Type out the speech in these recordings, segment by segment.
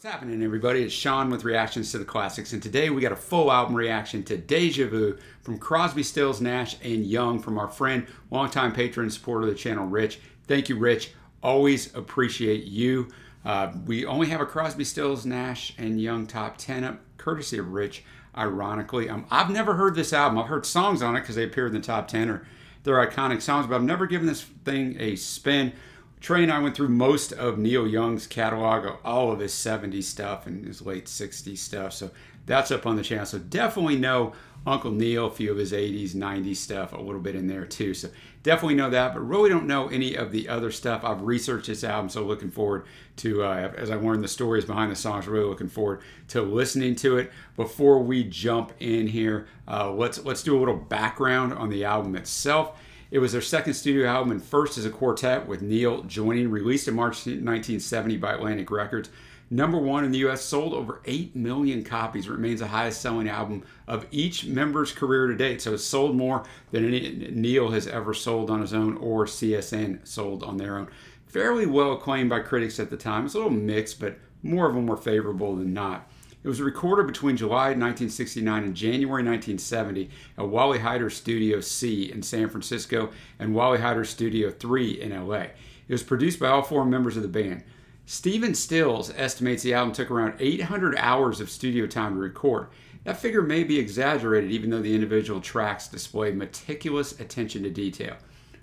What's happening, everybody? It's Sean with Reactions to the Classics, and today we got a full album reaction to Deja Vu from Crosby, Stills, Nash, and Young from our friend, longtime patron and supporter of the channel, Rich. Thank you, Rich. Always appreciate you. We only have a Crosby, Stills, Nash, and Young top 10 up, courtesy of Rich, ironically. I've never heard this album. I've heard songs on it because they appeared in the top 10 or they're iconic songs, but I've never given this thing a spin. Trey and I went through most of Neil Young's catalog, all of his 70s stuff and his late 60s stuff. So that's up on the channel. So definitely know Uncle Neal, a few of his 80s, 90s stuff, a little bit in there too. So definitely know that, but really don't know any of the other stuff. I've researched this album, so looking forward to, as I learned the stories behind the songs, really looking forward to listening to it. Before we jump in here, let's do a little background on the album itself. It was their second studio album and first as a quartet with Neal joining, released in March 1970 by Atlantic Records. #1 in the US, sold over 8 million copies, remains the highest selling album of each member's career to date. So it's sold more than any Neal has ever sold on his own or CSN sold on their own. Fairly well acclaimed by critics at the time. It's a little mixed, but more of them were favorable than not. It was recorded between July 1969 and January 1970 at Wally Heider's Studio C in San Francisco and Wally Heider's Studio 3 in LA. It was produced by all 4 members of the band. Stephen Stills estimates the album took around 800 hours of studio time to record. That figure may be exaggerated, even though the individual tracks display meticulous attention to detail.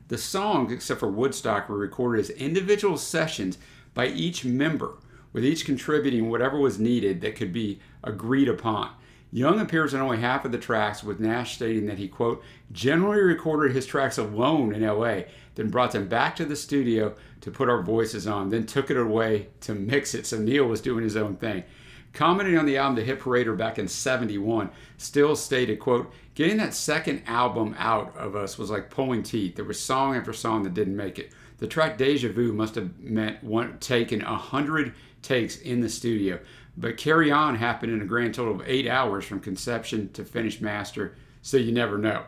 The songs, except for Woodstock, were recorded as individual sessions by each member, with each contributing whatever was needed that could be agreed upon. Young appears on only half of the tracks, with Nash stating that he, quote, generally recorded his tracks alone in LA, then brought them back to the studio to put our voices on, then took it away to mix it. So Neal was doing his own thing. Commenting on the album to Hit Parader back in '71, Stills stated, quote, getting that second album out of us was like pulling teeth. There was song after song that didn't make it. The track Deja Vu must have meant taken 100 takes in the studio, but Carry On happened in a grand total of 8 hours from conception to finished master, so you never know.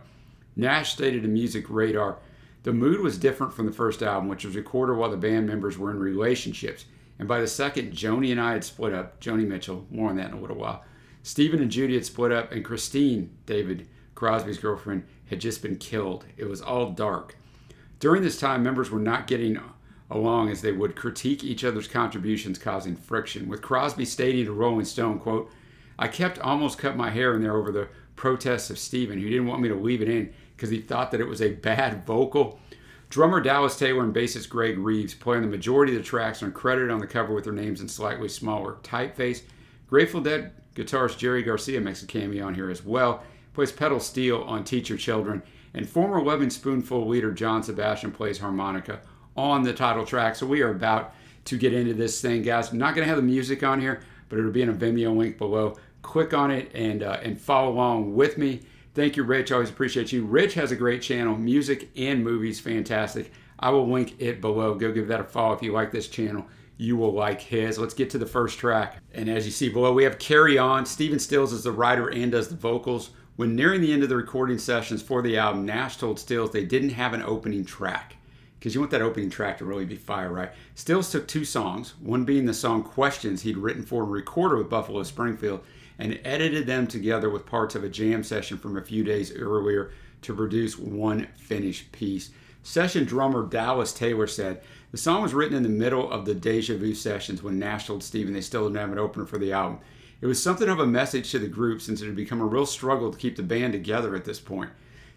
Nash stated in Music Radar, the mood was different from the first album, which was recorded while the band members were in relationships, and by the second, Joni and I had split up. Joni Mitchell, more on that in a little while. Stephen and Judy had split up, and Christine, David Crosby's girlfriend, had just been killed. It was all dark. During this time, members were not getting along as they would critique each other's contributions, causing friction, with Crosby stating to Rolling Stone, quote, I almost cut my hair in there over the protests of Stephen, who didn't want me to leave it in because he thought that it was a bad vocal. Drummer Dallas Taylor and bassist Greg Reeves play on the majority of the tracks and are credited on the cover with their names in slightly smaller typeface. Grateful Dead guitarist Jerry Garcia makes a cameo on here as well, plays pedal steel on Teach Your Children, and former Loving Spoonful leader John Sebastian plays harmonica on the title track. So we are about to get into this thing, guys. I'm not going to have the music on here, but it'll be in a Vimeo link below. Click on it and follow along with me. Thank you, Rich. Always appreciate you. Rich has a great channel, music and movies, fantastic. I will link it below. Go give that a follow if you like this channel. You will like his. Let's get to the first track. And as you see below, we have Carry On. Stephen Stills is the writer and does the vocals. When nearing the end of the recording sessions for the album, Nash told Stills they didn't have an opening track, because you want that opening track to really be fire, right? Stills took 2 songs, one being the song Questions he'd written for and recorded with Buffalo Springfield, and edited them together with parts of a jam session from a few days earlier to produce one finished piece. Session drummer Dallas Taylor said, the song was written in the middle of the Deja Vu sessions when Nash told Stephen they still didn't have an opener for the album. It was something of a message to the group since it had become a real struggle to keep the band together at this point.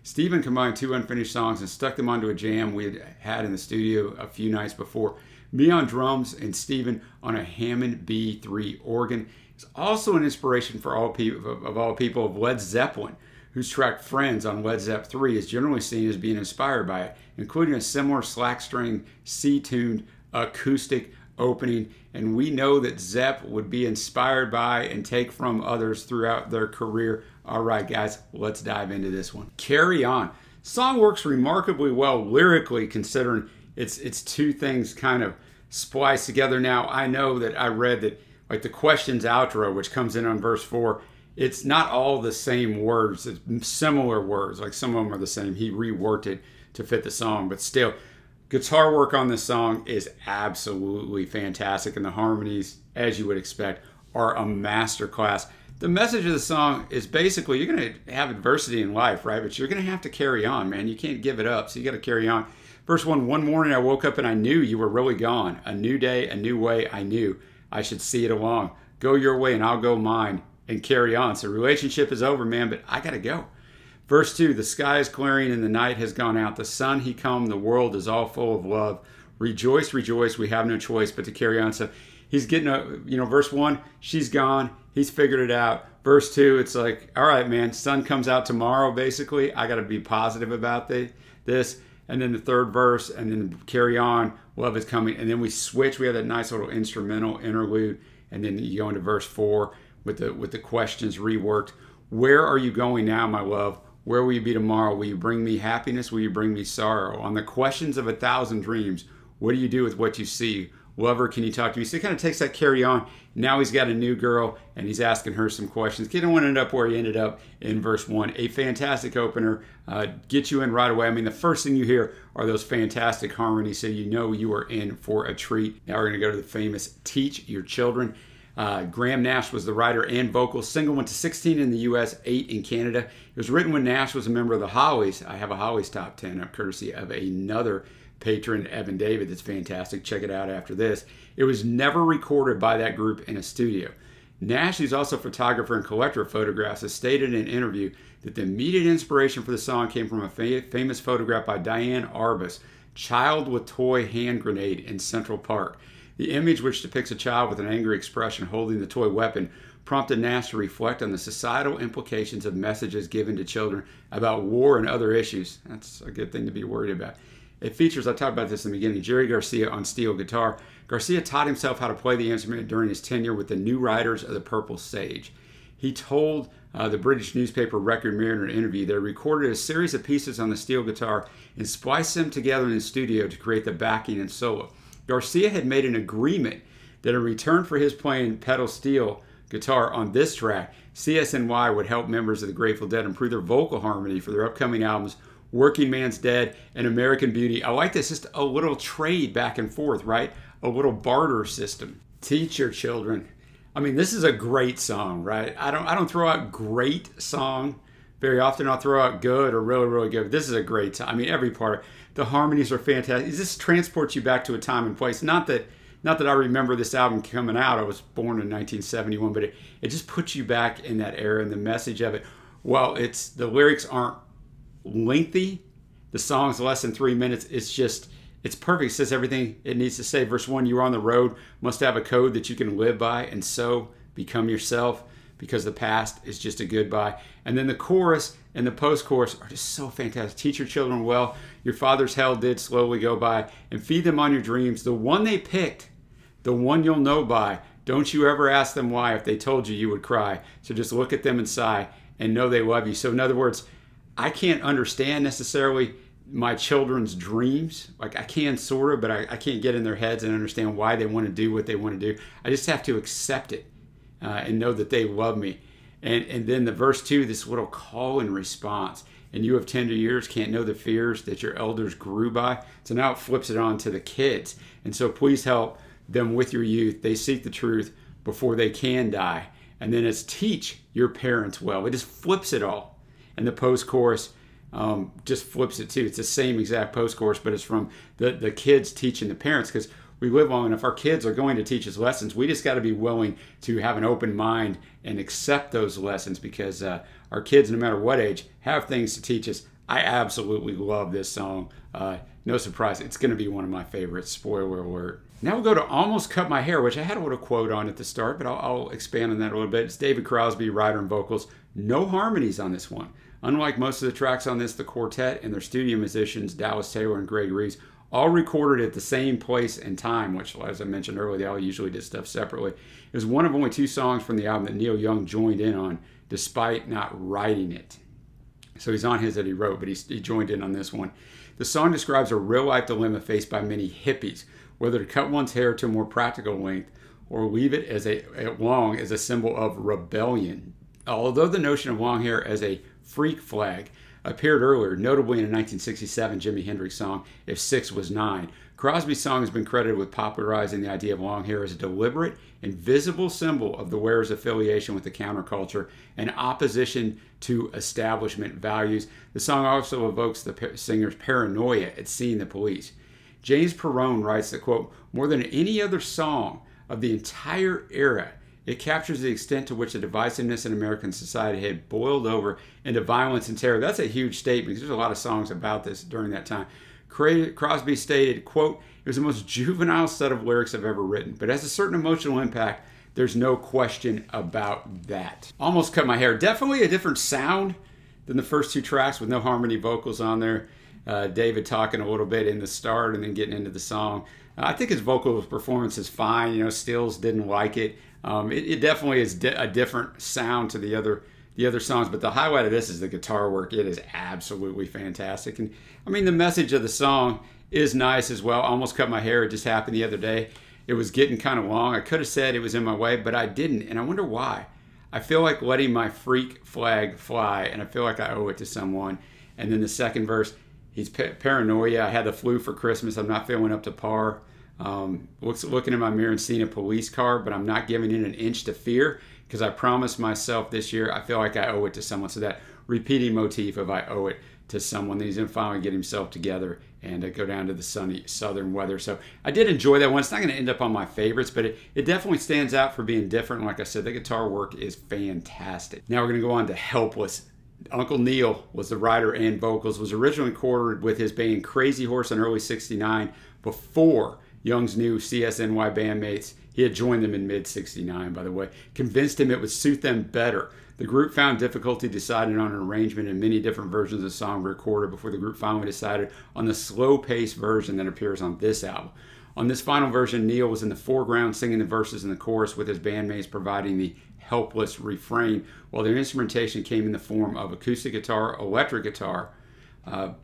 Stephen combined 2 unfinished songs and stuck them onto a jam we had in the studio a few nights before. Me on drums and Stephen on a Hammond B3 organ. It's also an inspiration for all people of Led Zeppelin, whose track Friends on Led Zepp 3 is generally seen as being inspired by it, including a similar slack-string, C-tuned acoustic opening, and we know that Zepp would be inspired by and take from others throughout their career. All right, guys, let's dive into this one. Carry On. Song works remarkably well lyrically, considering it's 2 things kind of spliced together. Now, I know that I read that, like the Questions outro, which comes in on verse 4, it's not all the same words. It's similar words, like some of them are the same. He reworked it to fit the song, but still, guitar work on this song is absolutely fantastic, and the harmonies as you would expect, are a masterclass. The message of the song is basically you're going to have adversity in life, right? But you're going to have to carry on, man. You can't give it up, so you got to carry on. Verse 1, one morning I woke up and I knew you were really gone. A new day, a new way, I knew I should see it along. Go your way and I'll go mine and carry on. So relationship is over, man, but I got to go. Verse 2, the sky is clearing and the night has gone out. The sun he come, the world is all full of love. Rejoice, rejoice, we have no choice but to carry on. So he's getting verse 1, she's gone. He's figured it out. Verse 2, it's like, all right, man, sun comes out tomorrow, basically. I got to be positive about this. And then the third verse, and then carry on, love is coming. And then we switch. We have that nice little instrumental interlude. And then you go into verse 4 with the questions reworked. Where are you going now, my love? Where will you be tomorrow? Will you bring me happiness? Will you bring me sorrow? On the questions of 1,000 dreams, what do you do with what you see? Lover, can you talk to me? So he kind of takes that carry on. Now he's got a new girl, and he's asking her some questions. He didn't want to end up where he ended up in verse 1. A fantastic opener. Get you in right away. I mean, the first thing you hear are those fantastic harmonies, so you know you are in for a treat. Now we're going to go to the famous Teach Your Children. Graham Nash was the writer and vocals. Single went to 16 in the U.S., 8 in Canada. It was written when Nash was a member of the Hollies. I have a Hollies top 10, courtesy of another patron, Evan David. That's fantastic. Check it out after this. It was never recorded by that group in a studio. Nash, who's also a photographer and collector of photographs, has stated in an interview that the immediate inspiration for the song came from a famous photograph by Diane Arbus, Child with Toy Hand Grenade in Central Park. The image, which depicts a child with an angry expression holding the toy weapon, prompted Nash to reflect on the societal implications of messages given to children about war and other issues. That's a good thing to be worried about. It features, I talked about this in the beginning, Jerry Garcia on steel guitar. Garcia taught himself how to play the instrument during his tenure with the New Riders of the Purple Sage. He told the British newspaper Record Mirror in an interview that he recorded a series of pieces on the steel guitar and spliced them together in the studio to create the backing and solo. Garcia had made an agreement that in return for his playing pedal steel guitar on this track, CSNY would help members of the Grateful Dead improve their vocal harmony for their upcoming albums, Working Man's Dead and American Beauty. I like this, just a little trade back and forth, right? A little barter system. Teach your children. I mean, this is a great song, right? I don't throw out great song very often. I'll throw out good or really, really good. This is a great song. I mean, every part. The harmonies are fantastic. This transports you back to a time and place. Not that I remember this album coming out. I was born in 1971, but it just puts you back in that era, and the message of it. Well, the lyrics aren't lengthy. The song's less than 3 minutes. It's perfect. It says everything it needs to say. Verse 1, you are on the road, must have a code that you can live by, and so become yourself, because the past is just a goodbye. And then the chorus and the post-chorus are just so fantastic. Teach your children well. Your father's hell did slowly go by, and feed them on your dreams. The one they picked, the one you'll know by. Don't you ever ask them why. If they told you, you would cry. So just look at them and sigh and know they love you. So in other words, I can't understand necessarily my children's dreams. Like I can sort of, but I can't get in their heads and understand why they want to do what they want to do. I just have to accept it and know that they love me. And then the verse 2, this little call and response. And you of tender years can't know the fears that your elders grew by. So now it flips it on to the kids. And so please help them with your youth. They seek the truth before they can die. And then it's teach your parents well. It just flips it all. And the post-chorus just flips it too. It's the same exact post-chorus, but it's from the kids teaching the parents, because we live long enough. Our kids are going to teach us lessons. We just got to be willing to have an open mind and accept those lessons, because our kids, no matter what age, have things to teach us. I absolutely love this song. No surprise, it's going to be one of my favorites. Spoiler alert. Now we'll go to Almost Cut My Hair, which I had a little quote on at the start, but I'll expand on that a little bit. It's David Crosby, writer and vocals. No harmonies on this one. Unlike most of the tracks on this, the quartet and their studio musicians, Dallas Taylor and Greg Reeves, all recorded at the same place and time, which, as I mentioned earlier, they all usually did stuff separately. It was one of only 2 songs from the album that Neal Young joined in on, despite not writing it. So he's on his that he wrote, but he joined in on this one. The song describes a real-life dilemma faced by many hippies, whether to cut one's hair to a more practical length or leave it as long as a symbol of rebellion. Although the notion of long hair as a freak flag appeared earlier, notably in a 1967 Jimi Hendrix song, If 6 Was 9. Crosby's song has been credited with popularizing the idea of long hair as a deliberate and visible symbol of the wearer's affiliation with the counterculture and opposition to establishment values. The song also evokes the singer's paranoia at seeing the police. James Perrone writes that, quote, more than any other song of the entire era, it captures the extent to which the divisiveness in American society had boiled over into violence and terror. That's a huge statement because there's a lot of songs about this during that time. Crosby stated, quote, it was the most juvenile set of lyrics I've ever written, but has a certain emotional impact. There's no question about that. Almost cut my hair. Definitely a different sound than the first two tracks with no harmony vocals on there. David talking a little bit in the start and then getting into the song. I think his vocal performance is fine. You know, Stills didn't like it. It definitely is a different sound to the other songs, but the highlight of this is the guitar work. It is absolutely fantastic. And I mean, the message of the song is nice as well. I almost cut my hair. It just happened the other day. It was getting kind of long. I could have said it was in my way, but I didn't. And I wonder why. I feel like letting my freak flag fly, and I feel like I owe it to someone. And then the second verse, he's paranoia. I had the flu for Christmas. I'm not feeling up to par. Looking in my mirror and seeing a police car, but I'm not giving in an inch to fear because I promised myself this year I feel like I owe it to someone. So that repeating motif of I owe it to someone, then he's going to finally get himself together and go down to the sunny southern weather. So I did enjoy that one. It's not going to end up on my favorites, but it definitely stands out for being different. Like I said, the guitar work is fantastic. Now we're going to go on to Helpless. Uncle Neal was the writer and vocals, was originally recorded with his band Crazy Horse in early '69 before Young's new CSNY bandmates. He had joined them in mid-'69, by the way. Convinced him it would suit them better. The group found difficulty deciding on an arrangement, and many different versions of the song were recorded before the group finally decided on the slow-paced version that appears on this album. On this final version, Neal was in the foreground singing the verses and the chorus, with his bandmates providing the helpless refrain, while their instrumentation came in the form of acoustic guitar, electric guitar,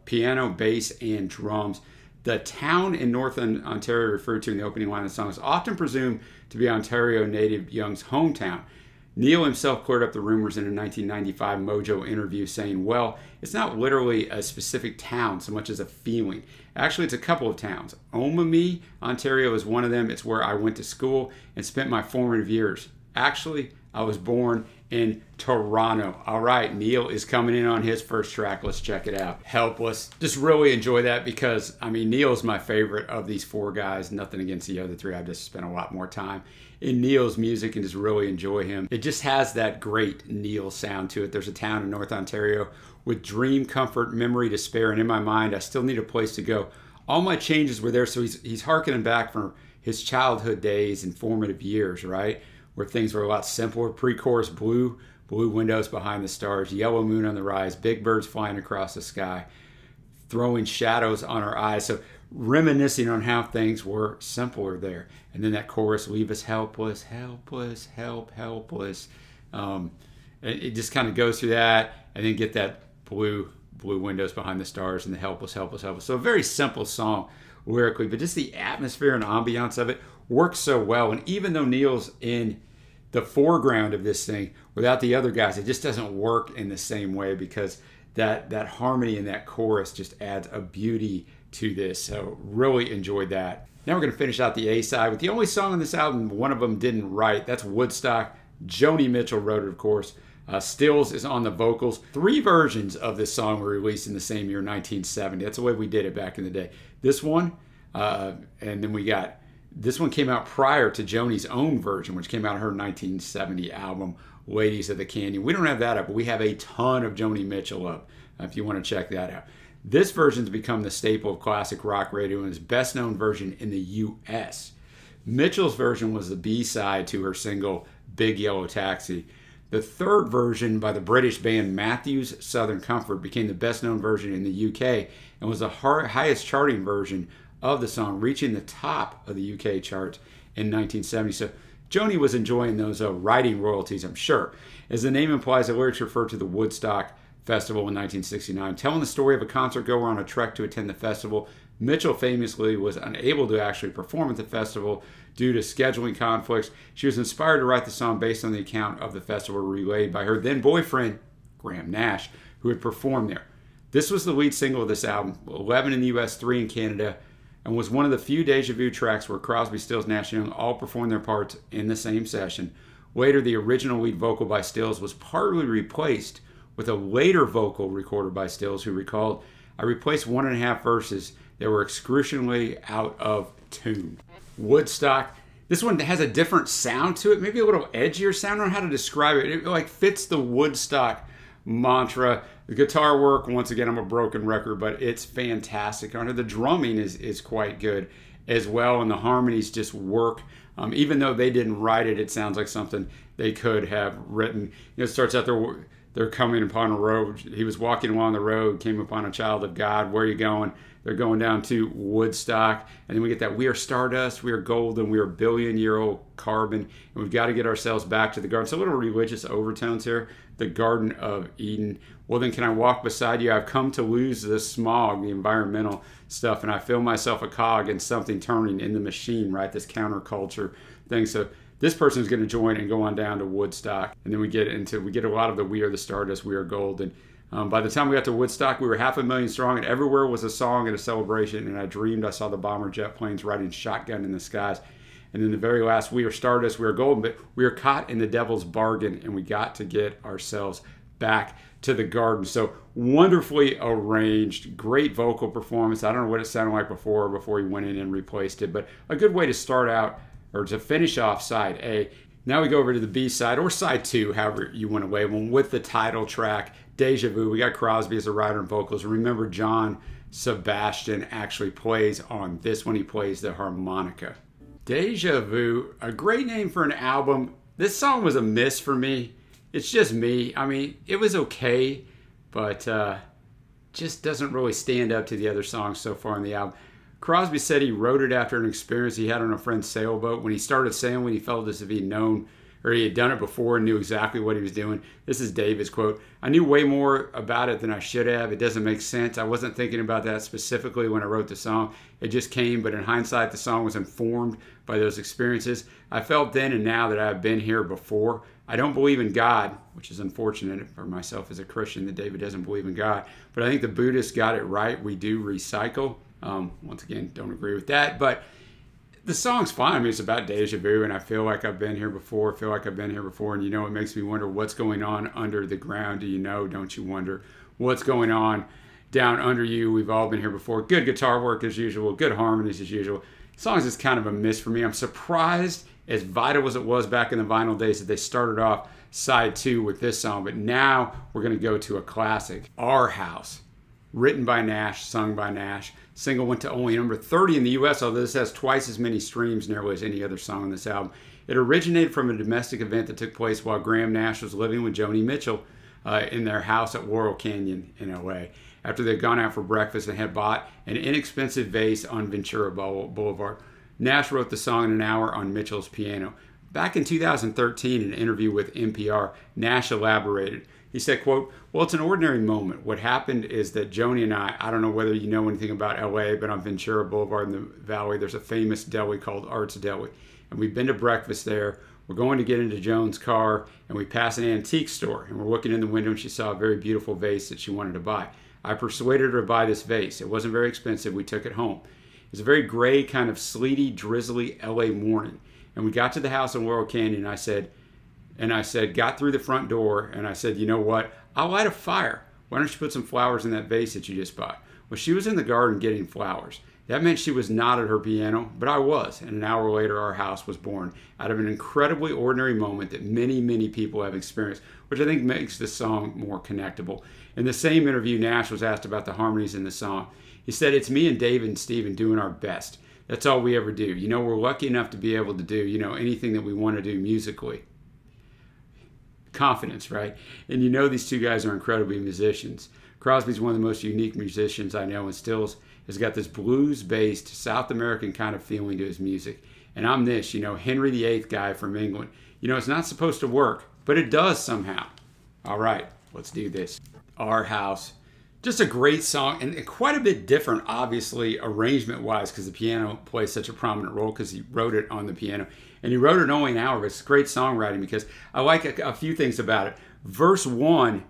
piano, bass, and drums. The town in North Ontario referred to in the opening line of the song is often presumed to be Ontario native Young's hometown. Neal himself cleared up the rumors in a 1995 Mojo interview, saying, well, it's not literally a specific town so much as a feeling. Actually, it's a couple of towns. Omagh, Ontario is one of them. It's where I went to school and spent my formative years. Actually, I was born in Toronto. All right, Neal is coming in on his first track. Let's check it out. Helpless. Just really enjoy that because, I mean, Neal's my favorite of these four guys. Nothing against the other three. I've just spent a lot more time in Neal's music and just really enjoy him. It just has that great Neal sound to it. There's a town in North Ontario with dream, comfort, memory, despair, and in my mind, I still need a place to go. All my changes were there, so he's harkening back from his childhood days and formative years, right? Where things were a lot simpler. Pre-chorus, blue windows behind the stars, yellow moon on the rise, big birds flying across the sky, throwing shadows on our eyes. So reminiscing on how things were simpler there. And then that chorus, leave us helpless, helpless, helpless. It just kind of goes through that, and then get that blue windows behind the stars and the helpless. So a very simple song lyrically, but just the atmosphere and ambiance of it works so well. And even though Neal's in the foreground of this thing, without the other guys, it just doesn't work in the same way because that harmony in that chorus just adds a beauty to this. So really enjoyed that. Now we're going to finish out the A-side with the only song on this album one of them didn't write. That's Woodstock. Joni Mitchell wrote it, of course. Stills is on the vocals. 3 versions of this song were released in the same year, 1970. That's the way we did it back in the day. This one, and then we got, this one came out prior to Joni's own version, which came out of her 1970 album, Ladies of the Canyon. We don't have that up, but we have a ton of Joni Mitchell up if you want to check that out. This version's become the staple of classic rock radio and is best known version in the U.S. Mitchell's version was the B-side to her single, Big Yellow Taxi. The third version by the British band Matthews Southern Comfort became the best known version in the UK and was the highest charting version of the song, reaching the top of the UK charts in 1970. So Joni was enjoying those writing royalties, I'm sure. As the name implies, the lyrics refer to the Woodstock Festival in 1969. Telling the story of a concert goer on a trek to attend the festival, Mitchell famously was unable to actually perform at the festival due to scheduling conflicts. She was inspired to write the song based on the account of the festival relayed by her then boyfriend, Graham Nash, who had performed there. This was the lead single of this album, 11 in the US, 3 in Canada, and was one of the few Deja Vu tracks where Crosby, Stills, Nash & Young all performed their parts in the same session. Later, the original lead vocal by Stills was partly replaced with a later vocal recorded by Stills, who recalled, "I replaced 1.5 verses that were excruciatingly out of tune." Woodstock. This one has a different sound to it, maybe a little edgier sound. I don't know how to describe it. It like fits the Woodstock mantra. The guitar work, once again, I'm a broken record, but it's fantastic on it. The drumming is quite good as well, and the harmonies just work. Even though they didn't write it, it sounds like something they could have written. You know, it starts out they're coming upon a road. He was walking along the road, came upon a child of God. Where are you going? They're going down to Woodstock. And then we get that we are stardust, we are golden, we are billion-year-old carbon, and we've got to get ourselves back to the garden. So a little religious overtones here. The Garden of Eden. Well, then can I walk beside you? I've come to lose the smog, the environmental stuff, and I feel myself a cog and something turning in the machine, right? This counterculture thing. So this person's going to join and go on down to Woodstock. And then we get a lot of the we are the stardust, we are golden. By the time we got to Woodstock, we were 500,000 strong, and everywhere was a song and a celebration. And I dreamed I saw the bomber jet planes riding shotgun in the skies. And then the very last, we are stardust, we are golden, but we are caught in the devil's bargain, and we got to get ourselves back to the garden. So wonderfully arranged, great vocal performance. I don't know what it sounded like before he went in and replaced it, but a good way to start out or to finish off side A. Now we go over to the B side, or side 2, however you want to label them, with the title track, Deja Vu. We got Crosby as a writer and vocals. Remember, John Sebastian actually plays on this one. He plays the harmonica. Deja Vu, a great name for an album. This song was a miss for me. It's just me. I mean, it was okay, but just doesn't really stand up to the other songs so far on the album. Crosby said he wrote it after an experience he had on a friend's sailboat. When he started sailing, he felt as if he'd known, or he had done it before and knew exactly what he was doing. This is David's quote. "I knew way more about it than I should have. It doesn't make sense. I wasn't thinking about that specifically when I wrote the song. It just came, but in hindsight, the song was informed by those experiences. I felt then and now that I have been here before. I don't believe in God," which is unfortunate for myself as a Christian that David doesn't believe in God. "But I think the Buddhists got it right. We do recycle." Once again, don't agree with that, but the song's fine. I mean, it's about deja vu, and I feel like I've been here before. And you know, it makes me wonder what's going on under the ground. Do you know? Don't you wonder what's going on down under you? We've all been here before. Good guitar work as usual. Good harmonies as usual. The song is just kind of a miss for me. I'm surprised, as vital as it was back in the vinyl days, that they started off side 2 with this song. But now we're going to go to a classic, Our House. Written by Nash, sung by Nash. Single went to only number 30 in the US, although this has twice as many streams nearly as any other song on this album. It originated from a domestic event that took place while Graham Nash was living with Joni Mitchell in their house at Laurel Canyon in LA. After they'd gone out for breakfast and had bought an inexpensive vase on Ventura Boulevard. Nash wrote the song in an hour on Mitchell's piano. Back in 2013, in an interview with NPR, Nash elaborated. He said, quote, "Well, it's an ordinary moment. What happened is that Joni and I don't know whether you know anything about LA, but on Ventura Boulevard in the Valley, there's a famous deli called Art's Deli. And we've been to breakfast there. We're going to get into Joan's car, and we pass an antique store. And we're looking in the window, and she saw a very beautiful vase that she wanted to buy. I persuaded her to buy this vase. It wasn't very expensive. We took it home. It was a very gray, kind of sleety, drizzly LA morning. And we got to the house in Laurel Canyon, and I said, got through the front door, and I said, you know what? I'll light a fire. Why don't you put some flowers in that vase that you just bought? Well, she was in the garden getting flowers. That meant she was not at her piano, but I was. And an hour later, our house was born out of an incredibly ordinary moment that many, many people have experienced, which I think makes this song more connectable. In the same interview, Nash was asked about the harmonies in the song. He said, it's me and David and Steven doing our best. That's all we ever do. You know, we're lucky enough to be able to do, anything that we want to do musically. Confidence, right? And these two guys are incredibly musicians. Crosby's one of the most unique musicians I know, and Stills has got this blues-based South American kind of feeling to his music. And I'm this, Henry VIII guy from England. It's not supposed to work, but it does somehow. All right, let's do this. Our House. Just a great song, and quite a bit different, obviously, arrangement-wise, because the piano plays such a prominent role because he wrote it on the piano. And he wrote it only an hour, but it's great songwriting because I like a few things about it. Verse 1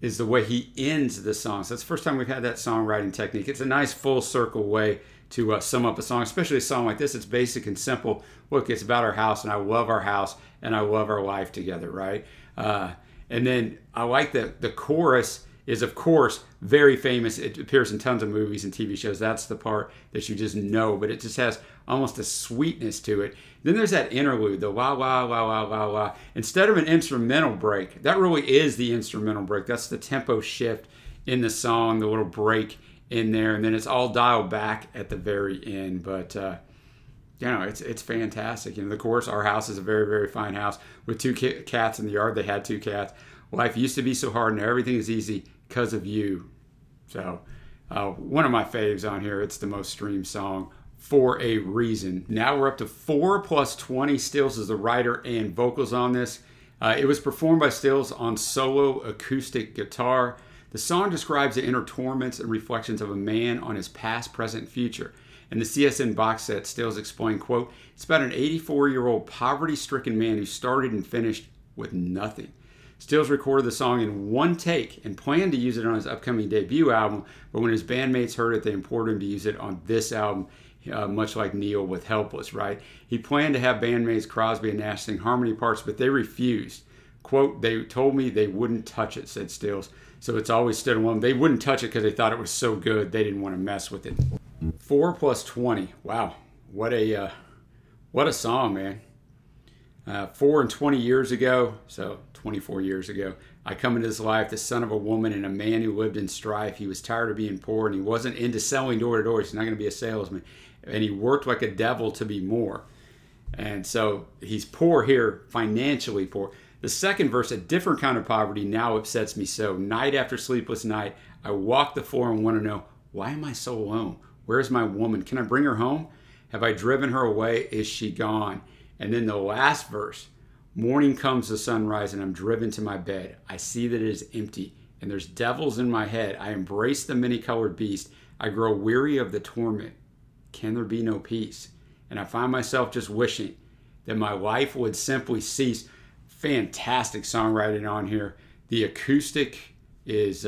is the way he ends the song. So that's the first time we've had that songwriting technique. It's a nice full circle way to sum up a song, especially a song like this. It's basic and simple. Look, it's about our house, and I love our house, and I love our life together, right? And then I like that the chorus is, of course, very famous. It appears in tons of movies and TV shows. That's the part that you just know, but it just has almost a sweetness to it. Then there's that interlude, the wah, wah, wah, wah, wah, wah. Instead of an instrumental break, that really is the instrumental break. That's the tempo shift in the song, the little break in there, and then it's all dialed back at the very end. But, you know, it's fantastic. You know, the chorus, our house is a very, very fine house with 2 cats in the yard. They had 2 cats. Life used to be so hard, and everything is easy because of you. So one of my faves on here. It's the most streamed song for a reason. Now we're up to 4 plus 20. Stills is the writer and vocals on this. It was performed by Stills on solo acoustic guitar. The song describes the inner torments and reflections of a man on his past, present, future. In the CSN box set, Stills explained, quote, "It's about an 84-year-old poverty-stricken man who started and finished with nothing." Stills recorded the song in 1 take and planned to use it on his upcoming debut album, but when his bandmates heard it, they implored him to use it on this album, much like Neal with Helpless, right? He planned to have bandmates Crosby and Nash sing harmony parts, but they refused. Quote, "They told me they wouldn't touch it," said Stills. So it's always stood alone. They wouldn't touch it because they thought it was so good, they didn't want to mess with it. 4 plus 20. Wow, what a song, man. 4 and 20 years ago, so 24 years ago, I come into this life, the son of a woman and a man who lived in strife. He was tired of being poor, and he wasn't into selling door to door. He's not going to be a salesman. And he worked like a devil to be more. And so he's poor here, financially poor. The second verse, a different kind of poverty now upsets me so. Night after sleepless night, I walk the floor and want to know, why am I so alone? Where's my woman? Can I bring her home? Have I driven her away? Is she gone? And then the last verse, morning comes the sunrise and I'm driven to my bed. I see that it is empty and there's devils in my head. I embrace the many-colored beast. I grow weary of the torment. Can there be no peace? And I find myself just wishing that my life would simply cease. Fantastic songwriting on here. The acoustic is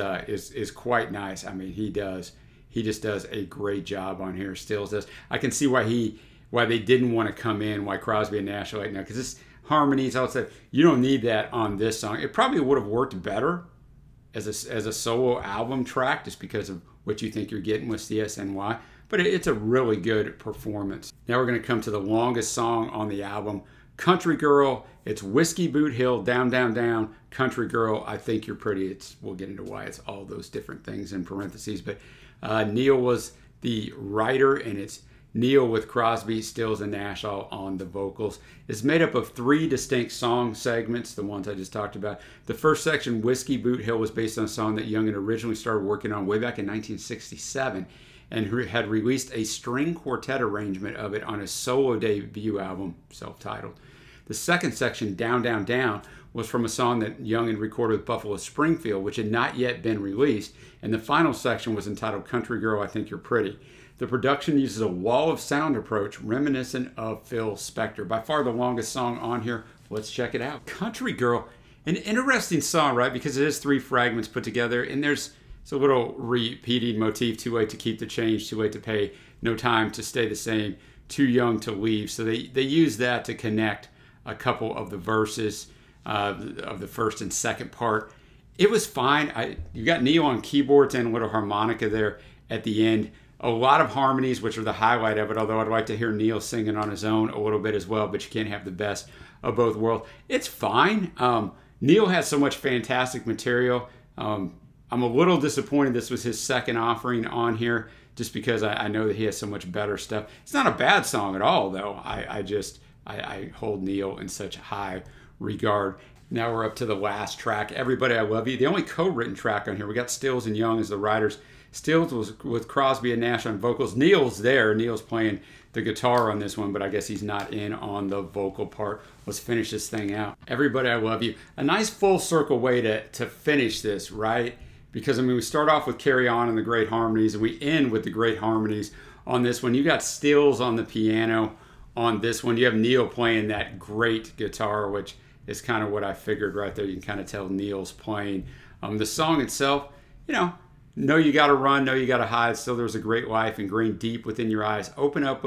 quite nice. I mean, he just does a great job on here. Stills does. I can see why they didn't want to come in, why Crosby and Nash are like, no, because this harmonies, all that stuff, you don't need that on this song. It probably would have worked better as a solo album track, just because of what you think you're getting with CSNY. But it's a really good performance. Now we're going to come to the longest song on the album, Country Girl. It's Whiskey Boot Hill, Down, Down, Down, Country Girl, I Think You're Pretty. We'll get into why it's all those different things in parentheses. But Neal was the writer, and it's Neal with Crosby, Stills, and Nash all on the vocals. It's made up of 3 distinct song segments, the ones I just talked about. The first section, Whiskey Boot Hill, was based on a song that Young had originally started working on way back in 1967 and had released a string quartet arrangement of it on his solo debut album, self-titled. The second section, Down, Down, Down, was from a song that Young had recorded with Buffalo Springfield, which had not yet been released. And the final section was entitled Country Girl, I Think You're Pretty. The production uses a wall of sound approach reminiscent of Phil Spector. By far the longest song on here. Let's check it out. Country Girl, an interesting song, right? Because it is 3 fragments put together, and there's a little repeating motif, too late to keep the change, too late to pay, no time to stay the same, too young to leave. So they use that to connect a couple of the verses of the first and second part. It was fine. You got Neal on keyboards and a little harmonica there at the end. A lot of harmonies, which are the highlight of it, although I'd like to hear Neal singing on his own a little bit as well, but you can't have the best of both worlds. It's fine. Neal has so much fantastic material. I'm a little disappointed this was his second offering on here, just because I know that he has so much better stuff. It's not a bad song at all, though. I hold Neal in such high regard. Now we're up to the last track, Everybody I Love You. The only co-written track on here. We got Stills and Young as the writers. Stills was with Crosby and Nash on vocals. Neal's there. Neal's playing the guitar on this one, but I guess he's not in on the vocal part. Let's finish this thing out. Everybody I Love You. A nice full circle way to finish this, right? Because, I mean, we start off with Carry On and the great harmonies, and we end with the great harmonies on this one. You got Stills on the piano on this one. You have Neal playing that great guitar, which is kind of what I figured right there. You can kind of tell Neal's playing The song itself, you know you gotta run, know you gotta hide. Still there's a great life ingrained deep within your eyes. Open up,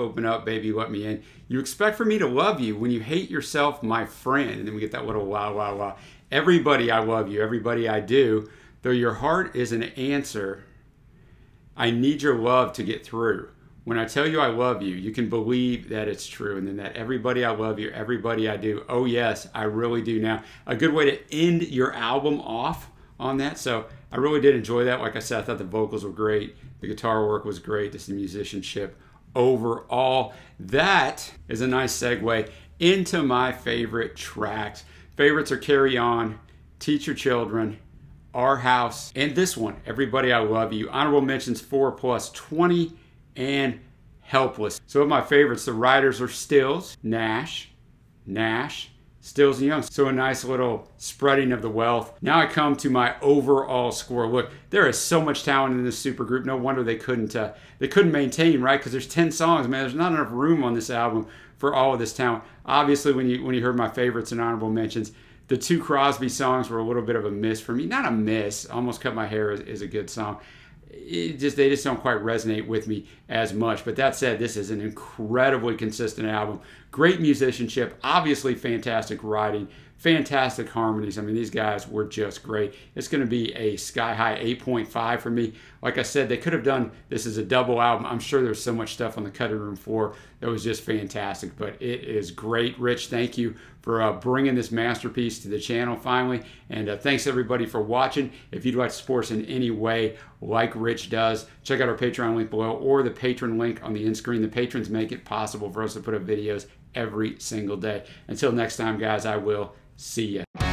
baby, let me in. You expect for me to love you when you hate yourself, my friend. And then we get that little wow, wow, wow. Everybody I love you, everybody I do. Though your heart is an answer, I need your love to get through. When I tell you I love you, you can believe that it's true. And then that everybody I love you, everybody I do. Oh yes, I really do. Now, a good way to end your album off on that. So I really did enjoy that. Like I said, I thought the vocals were great. The guitar work was great. Just the musicianship overall. That is a nice segue into my favorite tracks. Favorites are Carry On, Teach Your Children, Our House, and this one, Everybody I Love You. Honorable mentions 4+, 20, and Helpless. So of my favorites, the writers are Stills, Nash, Stills and Young. So a nice little spreading of the wealth. Now I come to my overall score. Look, there is so much talent in this supergroup. No wonder they couldn't maintain, right? Because there's 10 songs, man. There's not enough room on this album for all of this talent. Obviously, when you heard my favorites and honorable mentions, the 2 Crosby songs were a little bit of a miss for me. Not a miss. Almost Cut My Hair is a good song. They just don't quite resonate with me as much. But that said, this is an incredibly consistent album. Great musicianship, obviously fantastic writing, fantastic harmonies. I mean, these guys were just great. It's going to be a sky-high 8.5 for me. Like I said, they could have done this as a double album. I'm sure there's so much stuff on the cutting room floor that was just fantastic, but it is great. Rich, thank you for bringing this masterpiece to the channel finally, and thanks everybody for watching. If you'd like to support us in any way like Rich does, check out our Patreon link below or the patron link on the end screen. The patrons make it possible for us to put up videos every single day. Until next time, guys, I will see ya.